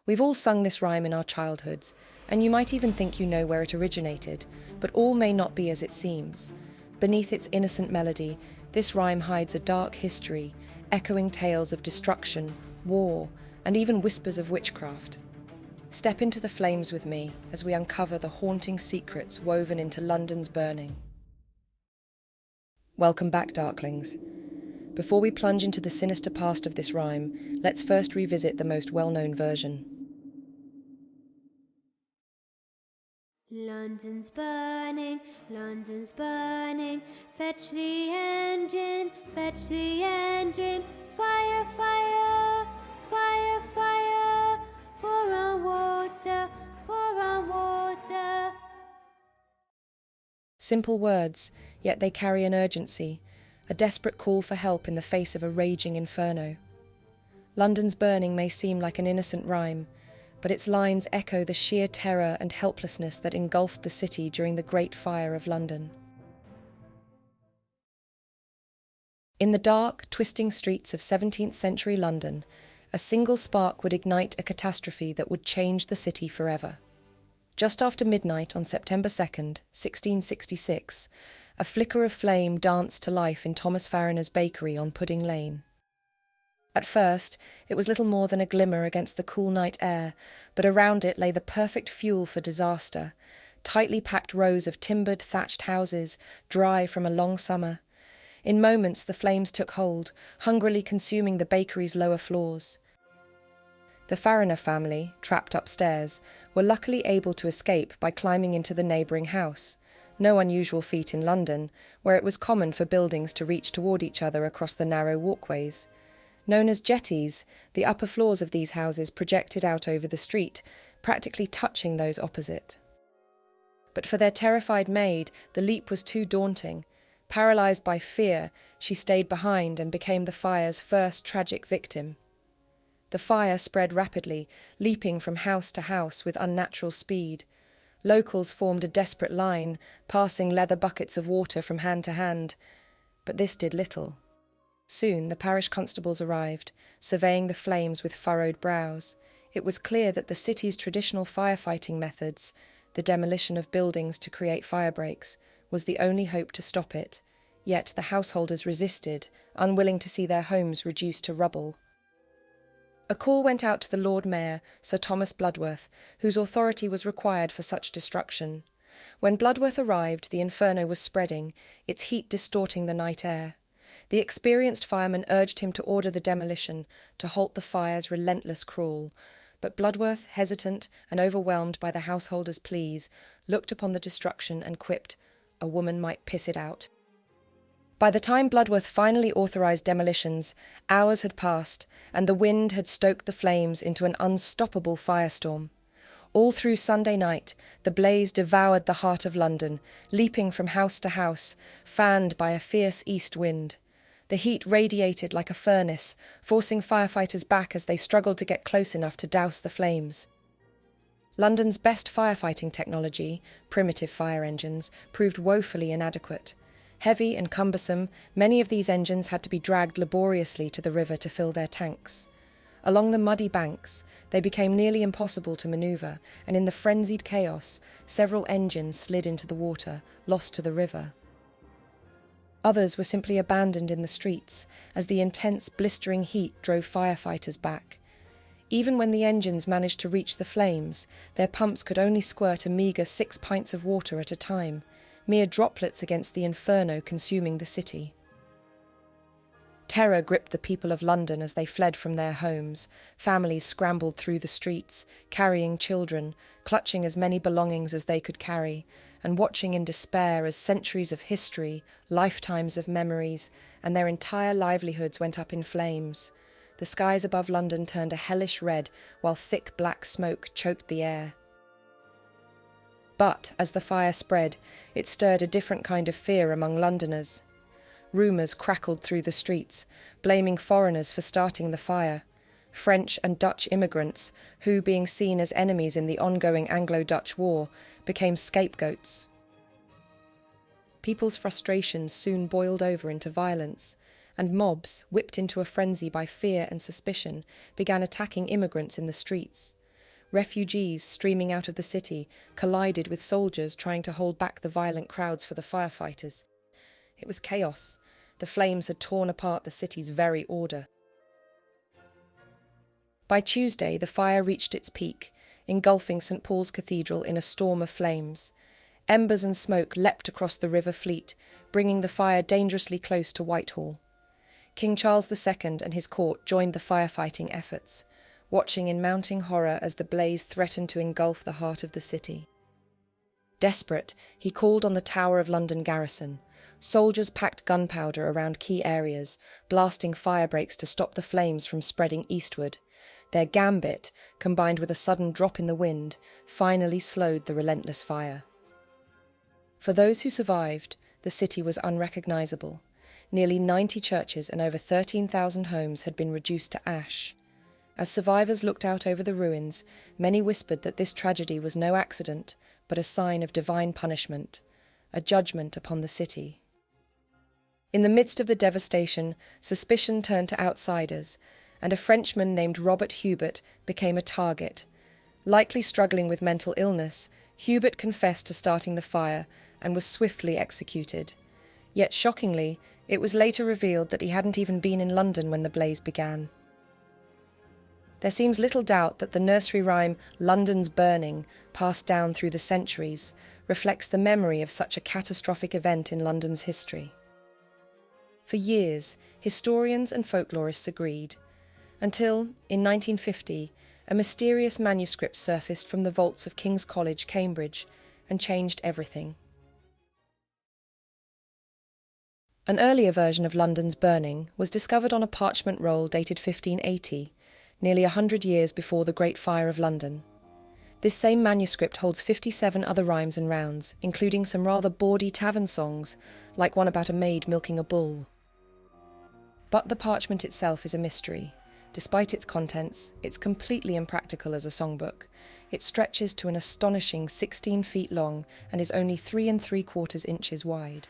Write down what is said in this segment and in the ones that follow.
We've all sung this rhyme in our childhoods, and you might even think you know where it originated, but all may not be as it seems. Beneath its innocent melody, this rhyme hides a dark history, echoing tales of destruction, war, and even whispers of witchcraft. Step into the flames with me as we uncover the haunting secrets woven into London's burning. Welcome back, Darklings. Before we plunge into the sinister past of this rhyme, let's first revisit the most well-known version. London's burning, fetch the engine, fire, fire, fire, fire, pour on water, pour on water. Simple words, yet they carry an urgency, a desperate call for help in the face of a raging inferno. London's burning may seem like an innocent rhyme, but its lines echo the sheer terror and helplessness that engulfed the city during the Great Fire of London. In the dark, twisting streets of 17th century London, a single spark would ignite a catastrophe that would change the city forever. Just after midnight on September 2nd, 1666, a flicker of flame danced to life in Thomas Farriner's bakery on Pudding Lane. At first, it was little more than a glimmer against the cool night air, but around it lay the perfect fuel for disaster, tightly packed rows of timbered, thatched houses, dry from a long summer. In moments, the flames took hold, hungrily consuming the bakery's lower floors. The Farriner family, trapped upstairs, were luckily able to escape by climbing into the neighbouring house. No unusual feat in London, where it was common for buildings to reach toward each other across the narrow walkways. Known as jetties, the upper floors of these houses projected out over the street, practically touching those opposite. But for their terrified maid, the leap was too daunting. Paralysed by fear, she stayed behind and became the fire's first tragic victim. The fire spread rapidly, leaping from house to house with unnatural speed. Locals formed a desperate line, passing leather buckets of water from hand to hand. But this did little. Soon the parish constables arrived, surveying the flames with furrowed brows. It was clear that the city's traditional firefighting methods, the demolition of buildings to create firebreaks, was the only hope to stop it. Yet the householders resisted, unwilling to see their homes reduced to rubble. A call went out to the Lord Mayor, Sir Thomas Bloodworth, whose authority was required for such destruction. When Bloodworth arrived, the inferno was spreading, its heat distorting the night air. The experienced fireman urged him to order the demolition, to halt the fire's relentless crawl, but Bloodworth, hesitant and overwhelmed by the householders' pleas, looked upon the destruction and quipped, "A woman might piss it out." By the time Bloodworth finally authorised demolitions, hours had passed, and the wind had stoked the flames into an unstoppable firestorm. All through Sunday night, the blaze devoured the heart of London, leaping from house to house, fanned by a fierce east wind. The heat radiated like a furnace, forcing firefighters back as they struggled to get close enough to douse the flames. London's best firefighting technology, primitive fire engines, proved woefully inadequate. Heavy and cumbersome, many of these engines had to be dragged laboriously to the river to fill their tanks. Along the muddy banks, they became nearly impossible to manoeuvre, and in the frenzied chaos, several engines slid into the water, lost to the river. Others were simply abandoned in the streets, as the intense, blistering heat drove firefighters back. Even when the engines managed to reach the flames, their pumps could only squirt a meagre 6 pints of water at a time, mere droplets against the inferno consuming the city. Terror gripped the people of London as they fled from their homes. Families scrambled through the streets, carrying children, clutching as many belongings as they could carry, and watching in despair as centuries of history, lifetimes of memories, and their entire livelihoods went up in flames. The skies above London turned a hellish red, while thick black smoke choked the air. But, as the fire spread, it stirred a different kind of fear among Londoners. Rumours crackled through the streets, blaming foreigners for starting the fire. French and Dutch immigrants, who, being seen as enemies in the ongoing Anglo-Dutch War, became scapegoats. People's frustrations soon boiled over into violence, and mobs, whipped into a frenzy by fear and suspicion, began attacking immigrants in the streets. Refugees streaming out of the city collided with soldiers trying to hold back the violent crowds for the firefighters. It was chaos. The flames had torn apart the city's very order. By Tuesday, the fire reached its peak, engulfing St. Paul's Cathedral in a storm of flames. Embers and smoke leapt across the River Fleet, bringing the fire dangerously close to Whitehall. King Charles II and his court joined the firefighting efforts, watching in mounting horror as the blaze threatened to engulf the heart of the city. Desperate, he called on the Tower of London garrison. Soldiers packed gunpowder around key areas, blasting firebreaks to stop the flames from spreading eastward. Their gambit, combined with a sudden drop in the wind, finally slowed the relentless fire. For those who survived, the city was unrecognisable. Nearly 90 churches and over 13,000 homes had been reduced to ash. As survivors looked out over the ruins, many whispered that this tragedy was no accident, but a sign of divine punishment, a judgment upon the city. In the midst of the devastation, suspicion turned to outsiders, and a Frenchman named Robert Hubert became a target. Likely struggling with mental illness, Hubert confessed to starting the fire and was swiftly executed. Yet shockingly, it was later revealed that he hadn't even been in London when the blaze began. There seems little doubt that the nursery rhyme "London's burning," passed down through the centuries, reflects the memory of such a catastrophic event in London's history. For years, historians and folklorists agreed, until, in 1950, a mysterious manuscript surfaced from the vaults of King's College, Cambridge, and changed everything. An earlier version of London's burning was discovered on a parchment roll dated 1580, nearly 100 years before the Great Fire of London. This same manuscript holds 57 other rhymes and rounds, including some rather bawdy tavern songs, like one about a maid milking a bull. But the parchment itself is a mystery. Despite its contents, it's completely impractical as a songbook. It stretches to an astonishing 16 feet long and is only 3 3/4 inches wide.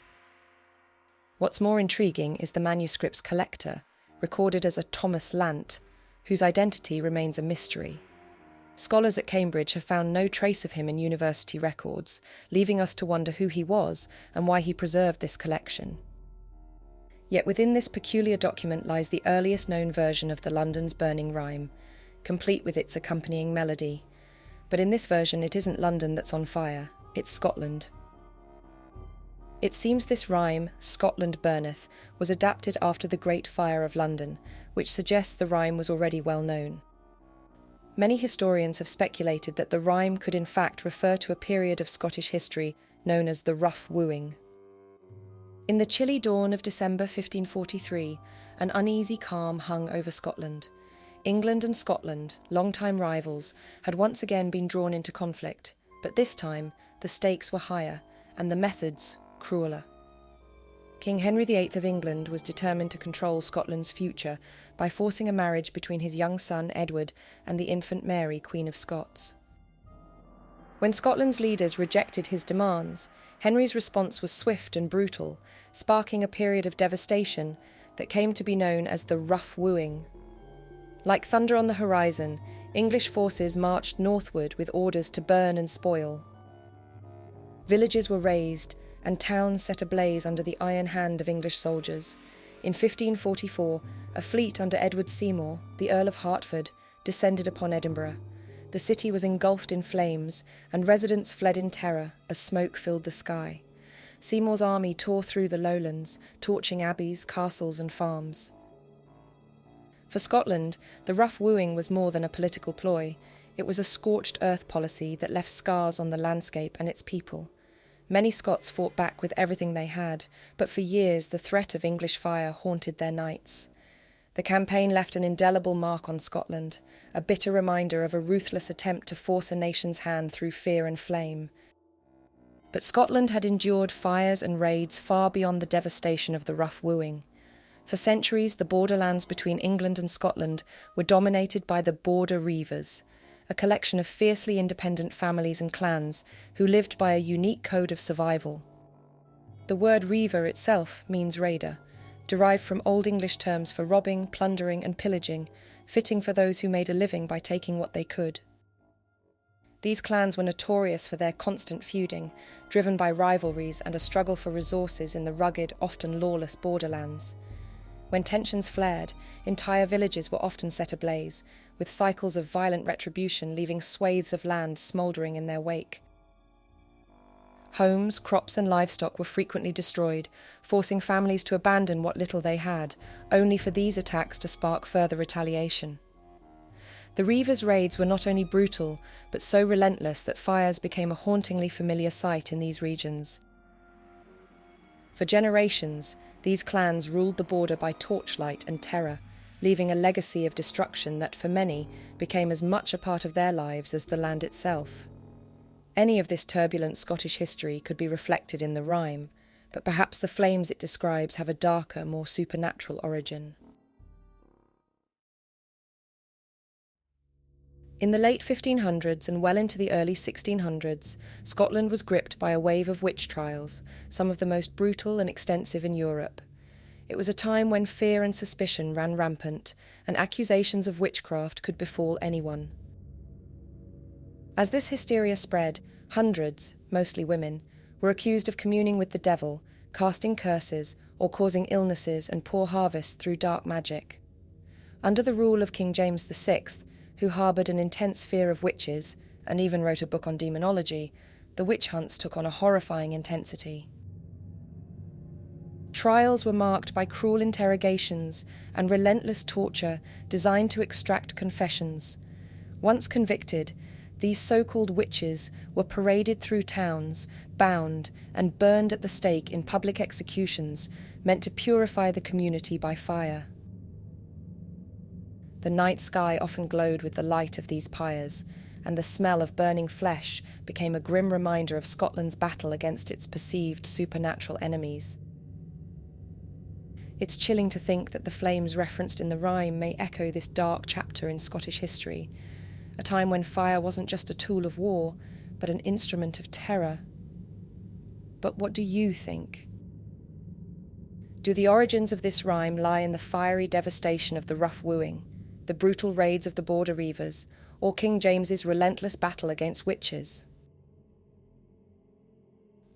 What's more intriguing is the manuscript's collector, recorded as a Thomas Lant, whose identity remains a mystery. Scholars at Cambridge have found no trace of him in university records, leaving us to wonder who he was and why he preserved this collection. Yet within this peculiar document lies the earliest known version of the London's burning rhyme, complete with its accompanying melody. But in this version it isn't London that's on fire, it's Scotland. It seems this rhyme, "Scotland burneth," was adapted after the Great Fire of London, which suggests the rhyme was already well known. Many historians have speculated that the rhyme could in fact refer to a period of Scottish history known as the Rough Wooing. In the chilly dawn of December 1543, an uneasy calm hung over Scotland. England and Scotland, long-time rivals, had once again been drawn into conflict, but this time the stakes were higher and the methods crueler. King Henry VIII of England was determined to control Scotland's future by forcing a marriage between his young son Edward and the infant Mary, Queen of Scots. When Scotland's leaders rejected his demands, Henry's response was swift and brutal, sparking a period of devastation that came to be known as the Rough Wooing. Like thunder on the horizon, English forces marched northward with orders to burn and spoil. Villages were razed, and towns set ablaze under the iron hand of English soldiers. In 1544, a fleet under Edward Seymour, the Earl of Hertford, descended upon Edinburgh. The city was engulfed in flames, and residents fled in terror as smoke filled the sky. Seymour's army tore through the lowlands, torching abbeys, castles and farms. For Scotland, the Rough Wooing was more than a political ploy. It was a scorched earth policy that left scars on the landscape and its people. Many Scots fought back with everything they had, but for years the threat of English fire haunted their nights. The campaign left an indelible mark on Scotland, a bitter reminder of a ruthless attempt to force a nation's hand through fear and flame. But Scotland had endured fires and raids far beyond the devastation of the Rough Wooing. For centuries, the borderlands between England and Scotland were dominated by the Border Reivers, a collection of fiercely independent families and clans who lived by a unique code of survival. The word reiver itself means raider, derived from Old English terms for robbing, plundering and pillaging, fitting for those who made a living by taking what they could. These clans were notorious for their constant feuding, driven by rivalries and a struggle for resources in the rugged, often lawless borderlands. When tensions flared, entire villages were often set ablaze, with cycles of violent retribution leaving swathes of land smouldering in their wake. Homes, crops and livestock were frequently destroyed, forcing families to abandon what little they had, only for these attacks to spark further retaliation. The Reivers' raids were not only brutal, but so relentless that fires became a hauntingly familiar sight in these regions. For generations, these clans ruled the border by torchlight and terror, leaving a legacy of destruction that, for many, became as much a part of their lives as the land itself. Any of this turbulent Scottish history could be reflected in the rhyme, but perhaps the flames it describes have a darker, more supernatural origin. In the late 1500s and well into the early 1600s, Scotland was gripped by a wave of witch trials, some of the most brutal and extensive in Europe. It was a time when fear and suspicion ran rampant, and accusations of witchcraft could befall anyone. As this hysteria spread, hundreds, mostly women, were accused of communing with the devil, casting curses, or causing illnesses and poor harvests through dark magic. Under the rule of King James VI, who harboured an intense fear of witches, and even wrote a book on demonology, the witch hunts took on a horrifying intensity. Trials were marked by cruel interrogations and relentless torture designed to extract confessions. Once convicted, these so-called witches were paraded through towns, bound, and burned at the stake in public executions meant to purify the community by fire. The night sky often glowed with the light of these pyres, and the smell of burning flesh became a grim reminder of Scotland's battle against its perceived supernatural enemies. It's chilling to think that the flames referenced in the rhyme may echo this dark chapter in Scottish history, a time when fire wasn't just a tool of war, but an instrument of terror. But what do you think? Do the origins of this rhyme lie in the fiery devastation of the rough wooing, the brutal raids of the Border Reivers, or King James's relentless battle against witches?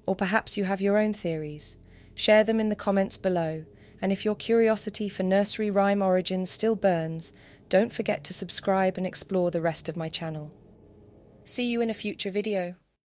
Or perhaps you have your own theories. Share them in the comments below, and if your curiosity for nursery rhyme origins still burns, don't forget to subscribe and explore the rest of my channel. See you in a future video.